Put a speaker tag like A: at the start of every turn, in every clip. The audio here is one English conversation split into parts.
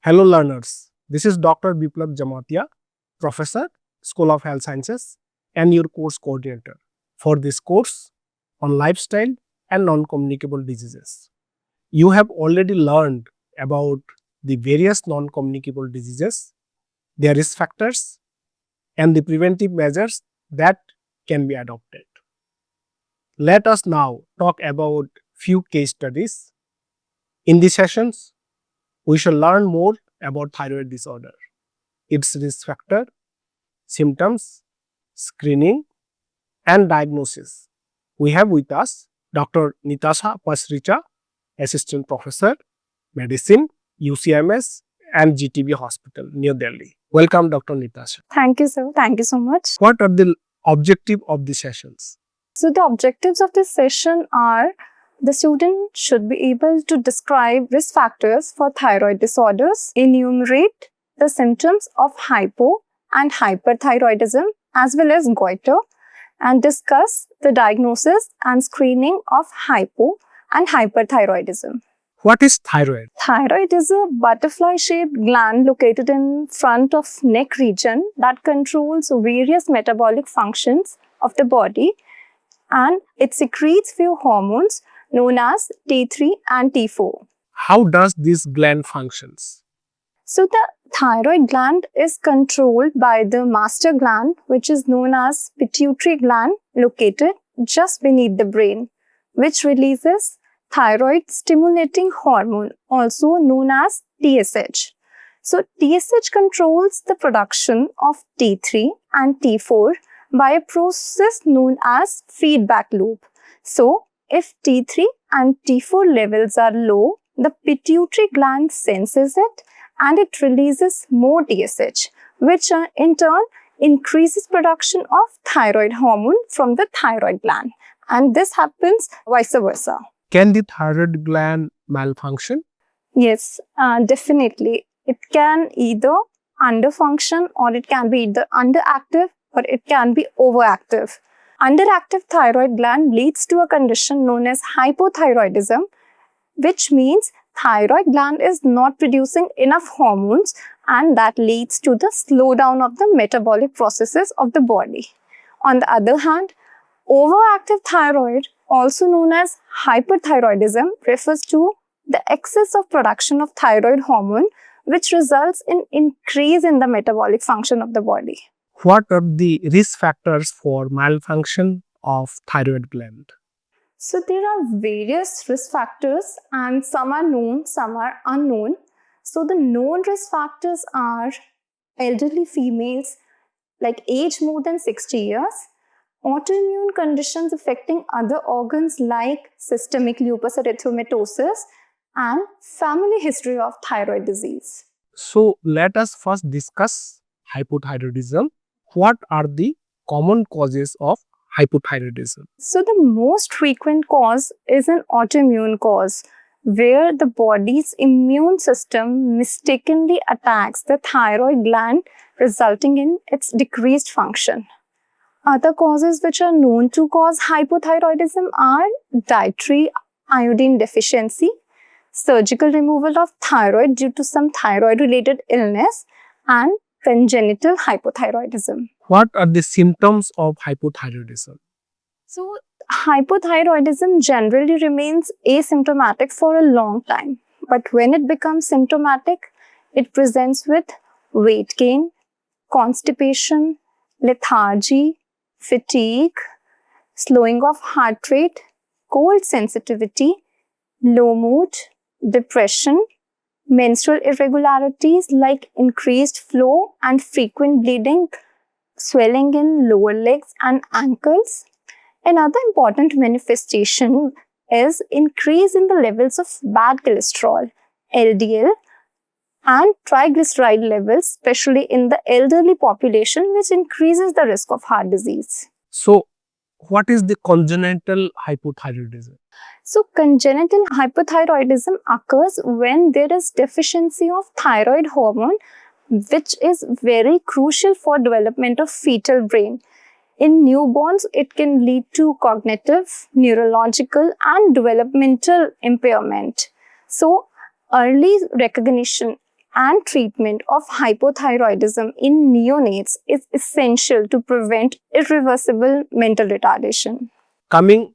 A: Hello learners, this is Dr. Biplab Jamatia, Professor, School of Health Sciences and your course coordinator for this course on lifestyle and non-communicable diseases. You have already learned about the various non-communicable diseases, their risk factors and the preventive measures that can be adopted. Let us now talk about few case studies. In these sessions, we shall learn more about thyroid disorder, its risk factor, symptoms, screening, and diagnosis. We have with us Dr. Nitasha Pasricha, Assistant Professor, Medicine, UCMS, and GTB Hospital, New Delhi. Welcome, Dr. Nitasha.
B: Thank you, sir. Thank you so much.
A: What are the objectives of the sessions?
B: So the objectives of this session are the student should be able to describe risk factors for thyroid disorders, enumerate the symptoms of hypo and hyperthyroidism as well as goiter, and discuss the diagnosis and screening of hypo and hyperthyroidism.
A: What is thyroid?
B: Thyroid is a butterfly-shaped gland located in front of neck region that controls various metabolic functions of the body, and it secretes few hormones known as T3 and T4.
A: How does this gland functions?
B: So the thyroid gland is controlled by the master gland, which is known as pituitary gland, located just beneath the brain, which releases thyroid stimulating hormone, also known as TSH. So TSH controls the production of T3 and T4 by a process known as feedback loop. So if T3 and T4 levels are low, the pituitary gland senses it and it releases more TSH, which in turn increases production of thyroid hormone from the thyroid gland. And this happens vice versa.
A: Can the thyroid gland malfunction?
B: Yes, definitely. It can either underfunction or it can be either underactive or it can be overactive. Underactive thyroid gland leads to a condition known as hypothyroidism, which means thyroid gland is not producing enough hormones, and that leads to the slowdown of the metabolic processes of the body. On the other hand, overactive thyroid, also known as hyperthyroidism, refers to the excess of production of thyroid hormone, which results in increase in the metabolic function of the body.
A: What are the risk factors for malfunction of thyroid gland?
B: So there are various risk factors and some are known, some are unknown. So the known risk factors are elderly females, like age more than 60 years, autoimmune conditions affecting other organs like systemic lupus erythematosus, and family history of thyroid disease.
A: So let us first discuss hypothyroidism. What are the common causes of hypothyroidism?
B: So the most frequent cause is an autoimmune cause, where the body's immune system mistakenly attacks the thyroid gland, resulting in its decreased function. Other causes which are known to cause hypothyroidism are dietary iodine deficiency, surgical removal of thyroid due to some thyroid-related illness, and congenital hypothyroidism.
A: What are the symptoms of hypothyroidism?
B: So, hypothyroidism generally remains asymptomatic for a long time, but when it becomes symptomatic, it presents with weight gain, constipation, lethargy, fatigue, slowing of heart rate, cold sensitivity, low mood, depression, menstrual irregularities like increased flow and frequent bleeding, swelling in lower legs and ankles. Another important manifestation is increase in the levels of bad cholesterol, LDL, and triglyceride levels, especially in the elderly population, which increases the risk of heart disease.
A: So, what is the congenital hypothyroidism?
B: So, congenital hypothyroidism occurs when there is deficiency of thyroid hormone, which is very crucial for development of fetal brain. In newborns, it can lead to cognitive, neurological, and developmental impairment. So, early recognition and treatment of hypothyroidism in neonates is essential to prevent irreversible mental retardation.
A: Coming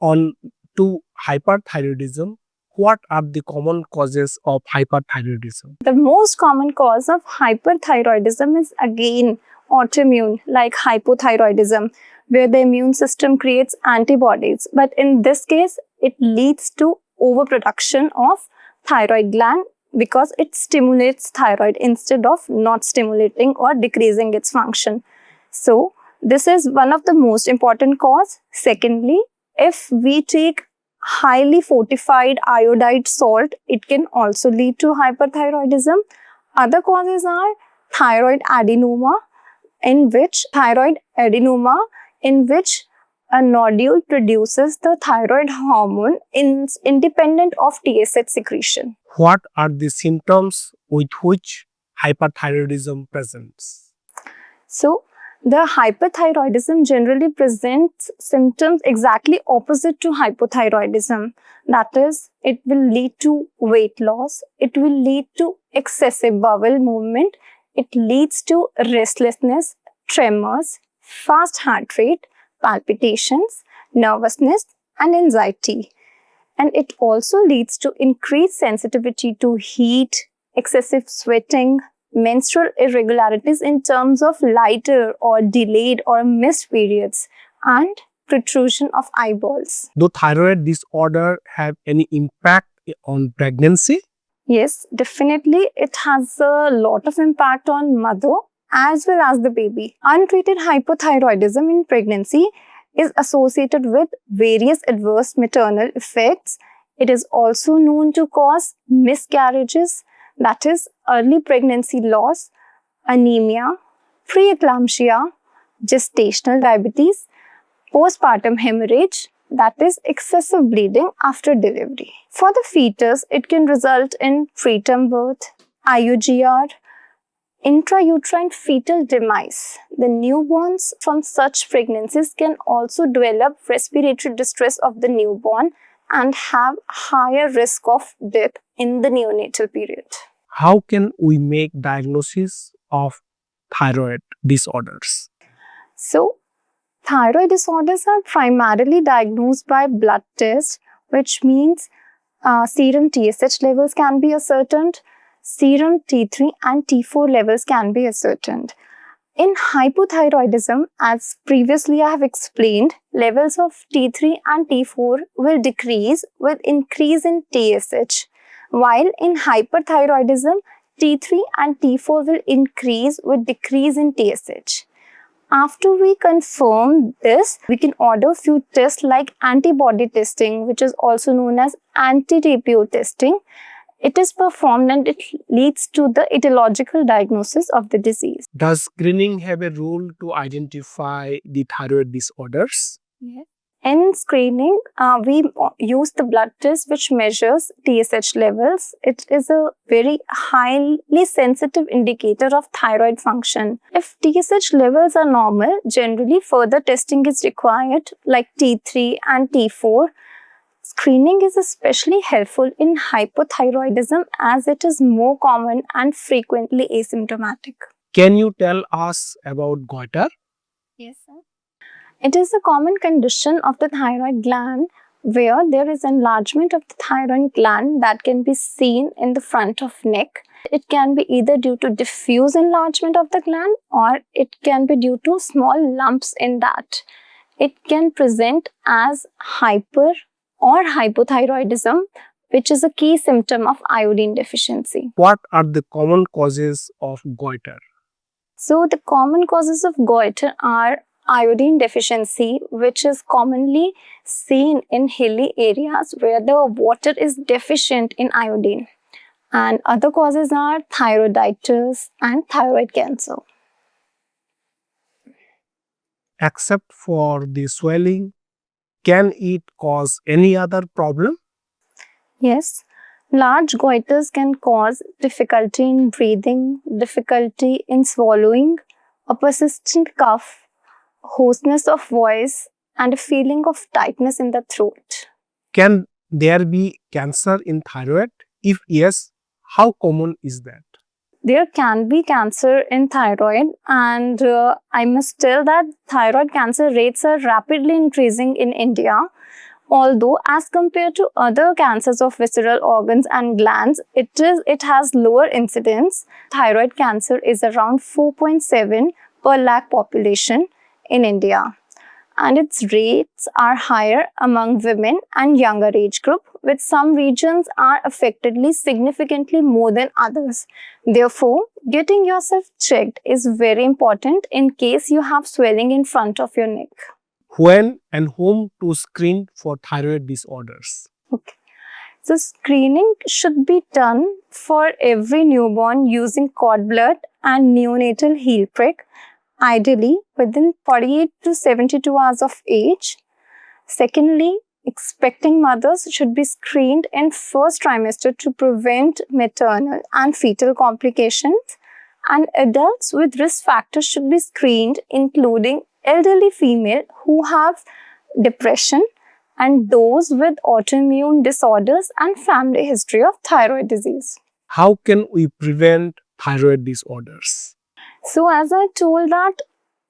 A: on to hyperthyroidism, what are the common causes of hyperthyroidism?
B: The most common cause of hyperthyroidism is again autoimmune, like hypothyroidism, where the immune system creates antibodies. But in this case, it leads to overproduction of thyroid gland because it stimulates thyroid instead of not stimulating or decreasing its function. So, this is one of the most important cause. Secondly, if we take highly fortified iodide salt, it can also lead to hyperthyroidism. Other causes are thyroid adenoma, in which a nodule produces the thyroid hormone independent of TSH secretion.
A: What are the symptoms with which hyperthyroidism presents?
B: So, the hyperthyroidism generally presents symptoms exactly opposite to hypothyroidism. That is, it will lead to weight loss, it will lead to excessive bowel movement, it leads to restlessness, tremors, fast heart rate, palpitations, nervousness, and anxiety. And it also leads to increased sensitivity to heat, excessive sweating, menstrual irregularities in terms of lighter or delayed or missed periods, and protrusion of eyeballs.
A: Do thyroid disorder have any impact on pregnancy?
B: Yes, definitely it has a lot of impact on mother as well as the baby. Untreated hypothyroidism in pregnancy is associated with various adverse maternal effects. It is also known to cause miscarriages, that is, early pregnancy loss, anemia, preeclampsia, gestational diabetes, postpartum hemorrhage, that is, excessive bleeding after delivery. For the fetus, it can result in preterm birth, IUGR, intrauterine fetal demise. The newborns from such pregnancies can also develop respiratory distress of the newborn and have higher risk of death in the neonatal period.
A: How can we make diagnosis of thyroid disorders?
B: So, thyroid disorders are primarily diagnosed by blood tests, which means serum TSH levels can be ascertained, serum T3 and T4 levels can be ascertained. In hypothyroidism, as previously I have explained, levels of T3 and T4 will decrease with increase in TSH, while in hyperthyroidism, T3 and T4 will increase with decrease in TSH. After we confirm this, we can order few tests like antibody testing, which is also known as anti-TPO testing. It is performed and it leads to the etiological diagnosis of the disease.
A: Does screening have a role to identify the thyroid disorders?
B: Yes. In screening, we use the blood test which measures TSH levels. It is a very highly sensitive indicator of thyroid function. If TSH levels are normal, generally further testing is required like T3 and T4. Screening is especially helpful in hypothyroidism as it is more common and frequently asymptomatic.
A: Can you tell us about goiter?
B: Yes, sir. It is a common condition of the thyroid gland where there is enlargement of the thyroid gland that can be seen in the front of neck. It can be either due to diffuse enlargement of the gland or it can be due to small lumps in that. It can present as hyper or hypothyroidism, which is a key symptom of iodine deficiency.
A: What are the common causes of goiter?
B: So, the common causes of goiter are iodine deficiency, which is commonly seen in hilly areas where the water is deficient in iodine. And other causes are thyroiditis and thyroid cancer.
A: Except for the swelling, can it cause any other problem?
B: Yes, large goiters can cause difficulty in breathing, difficulty in swallowing, a persistent cough, hoarseness of voice, and a feeling of tightness in the throat.
A: Can there be cancer in thyroid? If yes, How common is that?
B: There can be cancer in thyroid, and I must tell that thyroid cancer rates are rapidly increasing in India. Although, as compared to other cancers of visceral organs and glands, it has lower incidence. Thyroid cancer is around 4.7 per lakh population in India, and its rates are higher among women and younger age group, with some regions are affectedly significantly more than others. Therefore, getting yourself checked is very important in case you have swelling in front of your neck.
A: When and whom to screen for thyroid disorders?
B: Okay. So screening should be done for every newborn using cord blood and neonatal heel prick, ideally within 48 to 72 hours of age. Secondly, expecting mothers should be screened in first trimester to prevent maternal and fetal complications, and adults with risk factors should be screened, including elderly female who have depression and those with autoimmune disorders and family history of thyroid disease.
A: How can we prevent thyroid disorders?
B: So as I told that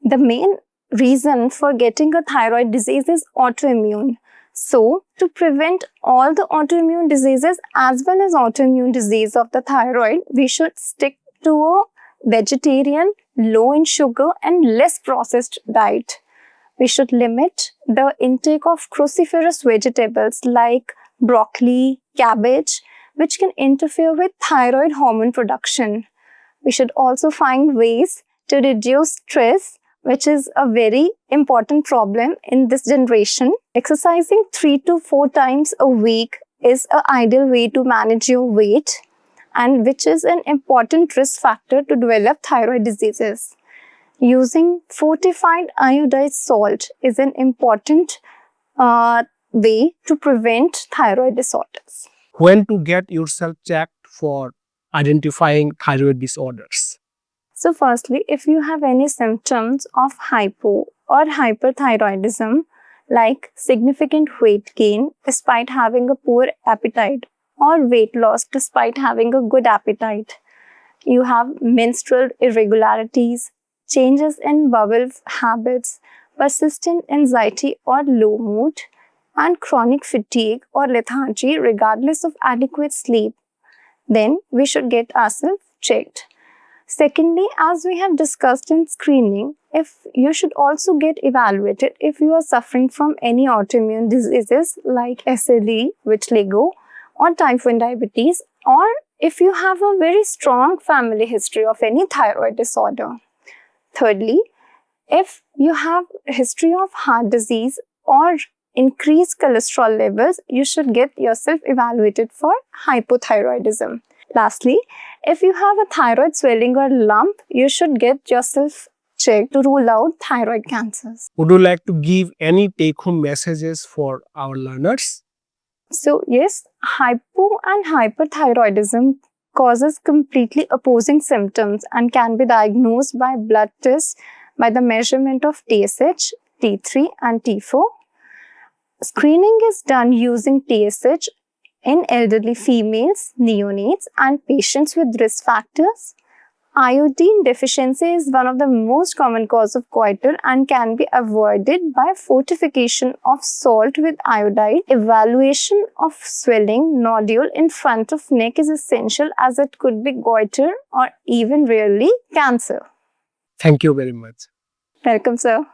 B: the main reason for getting a thyroid disease is autoimmune. So to prevent all the autoimmune diseases as well as autoimmune disease of the thyroid, we should stick to a vegetarian, low in sugar and less processed diet. We should limit the intake of cruciferous vegetables like broccoli, cabbage, which can interfere with thyroid hormone production. We should also find ways to reduce stress, which is a very important problem in this generation. Exercising 3 to 4 times a week is an ideal way to manage your weight, and which is an important risk factor to develop thyroid diseases. Using fortified iodized salt is an important way to prevent thyroid disorders.
A: When to get yourself checked for identifying thyroid disorders?
B: So firstly, if you have any symptoms of hypo or hyperthyroidism, like significant weight gain despite having a poor appetite, or weight loss despite having a good appetite, you have menstrual irregularities, changes in bowel habits, persistent anxiety or low mood, and chronic fatigue or lethargy regardless of adequate sleep, then we should get ourselves checked. Secondly, as we have discussed in screening, if you should also get evaluated if you are suffering from any autoimmune diseases like SLE, vitiligo, or type 1 diabetes, or if you have a very strong family history of any thyroid disorder. Thirdly, if you have a history of heart disease or increased cholesterol levels, you should get yourself evaluated for hypothyroidism. Lastly, if you have a thyroid swelling or lump, you should get yourself checked to rule out thyroid cancers.
A: Would you like to give any take-home messages for our learners?
B: So yes, hypo and hyperthyroidism causes completely opposing symptoms and can be diagnosed by blood tests by the measurement of TSH, T3 and T4. Screening is done using TSH in elderly females, neonates and patients with risk factors. Iodine deficiency is one of the most common cause of goiter and can be avoided by fortification of salt with iodide. Evaluation of swelling nodule in front of neck is essential as it could be goiter or even rarely cancer.
A: Thank you very much.
B: Welcome, sir.